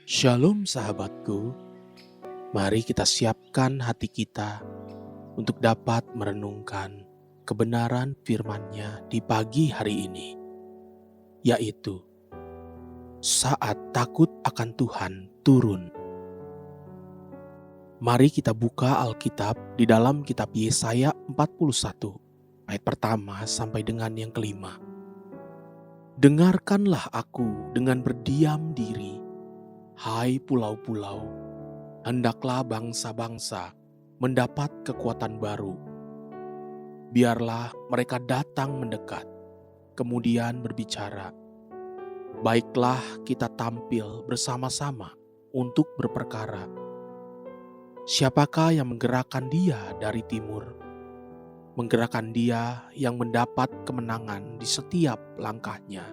Shalom sahabatku, mari kita siapkan hati kita untuk dapat merenungkan kebenaran firman-Nya di pagi hari ini, yaitu saat takut akan Tuhan turun. Mari kita buka Alkitab di dalam kitab Yesaya 41, ayat pertama sampai dengan yang kelima. Dengarkanlah aku dengan berdiam diri, hai pulau-pulau, hendaklah bangsa-bangsa mendapat kekuatan baru. Biarlah mereka datang mendekat, kemudian berbicara. Baiklah kita tampil bersama-sama untuk berperkara. Siapakah yang menggerakkan dia dari timur? Menggerakkan dia yang mendapat kemenangan di setiap langkahnya,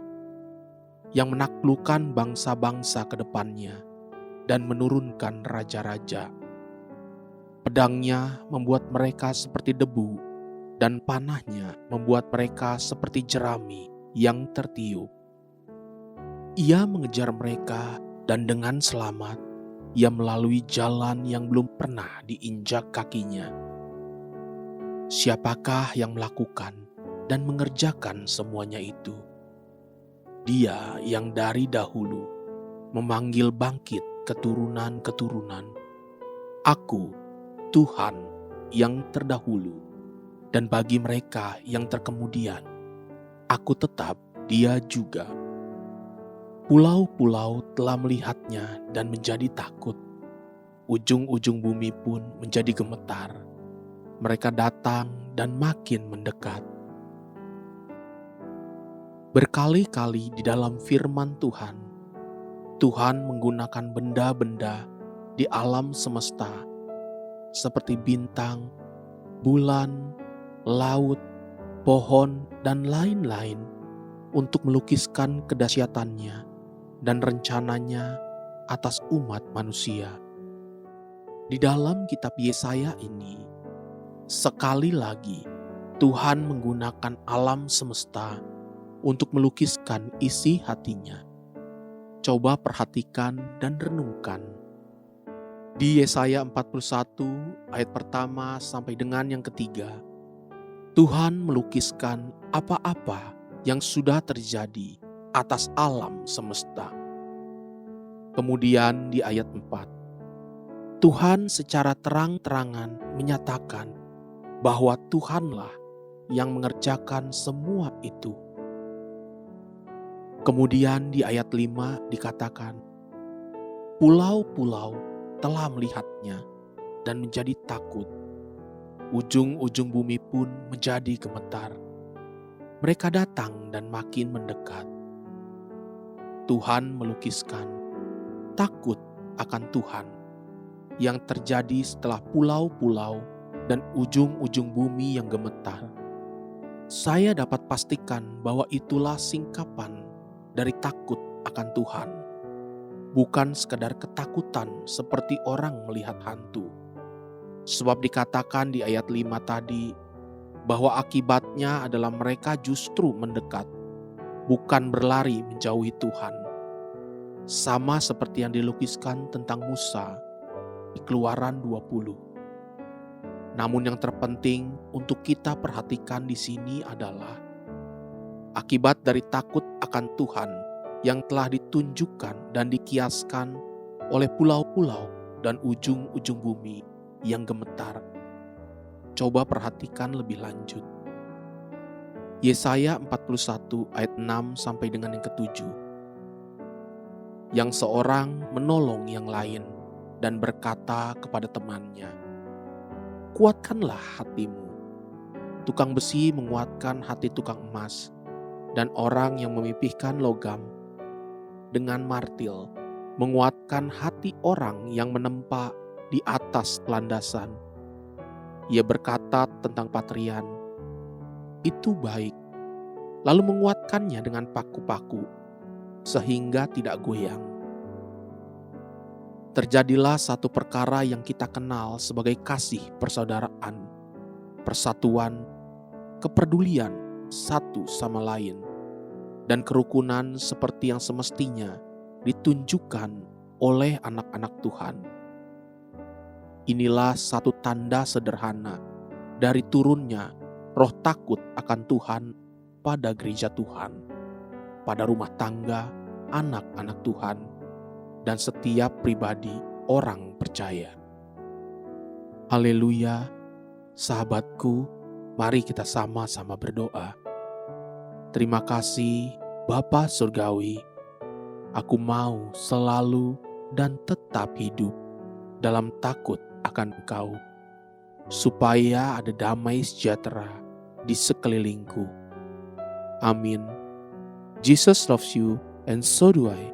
yang menaklukkan bangsa-bangsa ke depannya dan menurunkan raja-raja. Pedangnya membuat mereka seperti debu, dan panahnya membuat mereka seperti jerami yang tertiup. Ia mengejar mereka, dan dengan selamat ia melalui jalan yang belum pernah diinjak kakinya. Siapakah yang melakukan dan mengerjakan semuanya itu? Dia yang dari dahulu memanggil bangkit keturunan-keturunan. Aku, Tuhan yang terdahulu, dan bagi mereka yang terkemudian, aku tetap Dia juga. Pulau-pulau telah melihatnya dan menjadi takut. Ujung-ujung bumi pun menjadi gemetar. Mereka datang dan makin mendekat. Berkali-kali di dalam firman Tuhan, Tuhan menggunakan benda-benda di alam semesta seperti bintang, bulan, laut, pohon, dan lain-lain untuk melukiskan kedahsyatannya dan rencananya atas umat manusia. Di dalam kitab Yesaya ini, sekali lagi Tuhan menggunakan alam semesta untuk melukiskan isi hatinya. Coba perhatikan dan renungkan. Di Yesaya 41 ayat pertama sampai dengan yang ketiga, Tuhan melukiskan apa-apa yang sudah terjadi atas alam semesta. Kemudian di ayat 4, Tuhan secara terang-terangan menyatakan bahwa Tuhanlah yang mengerjakan semua itu. Kemudian di ayat 5 dikatakan, pulau-pulau telah melihatnya dan menjadi takut. Ujung-ujung bumi pun menjadi gemetar. Mereka datang dan makin mendekat. Tuhan melukiskan takut akan Tuhan yang terjadi setelah pulau-pulau dan ujung-ujung bumi yang gemetar. Saya dapat pastikan bahwa itulah singkapan dari takut akan Tuhan. Bukan sekadar ketakutan seperti orang melihat hantu. Sebab dikatakan di ayat 5 tadi, bahwa akibatnya adalah mereka justru mendekat, bukan berlari menjauhi Tuhan. Sama seperti yang dilukiskan tentang Musa di Keluaran 20. Namun yang terpenting untuk kita perhatikan di sini adalah akibat dari takut akan Tuhan yang telah ditunjukkan dan dikiaskan oleh pulau-pulau dan ujung-ujung bumi yang gemetar. Coba perhatikan lebih lanjut. Yesaya 41 ayat 6 sampai dengan yang ke-7. Yang seorang menolong yang lain dan berkata kepada temannya, kuatkanlah hatimu. Tukang besi menguatkan hati tukang emas, dan orang yang memipihkan logam dengan martil menguatkan hati orang yang menempa di atas landasan. Ia berkata tentang patrian, itu baik, lalu menguatkannya dengan paku-paku, sehingga tidak goyang. Terjadilah satu perkara yang kita kenal sebagai kasih persaudaraan, persatuan, kepedulian satu sama lain, dan kerukunan seperti yang semestinya ditunjukkan oleh anak-anak Tuhan. Inilah satu tanda sederhana dari turunnya roh takut akan Tuhan pada gereja Tuhan, pada rumah tangga anak-anak Tuhan, dan setiap pribadi orang percaya. Haleluya, sahabatku, mari kita sama-sama berdoa. Terima kasih Bapa Surgawi, aku mau selalu dan tetap hidup dalam takut akan Engkau, supaya ada damai sejahtera di sekelilingku. Amin. Jesus loves you and so do I.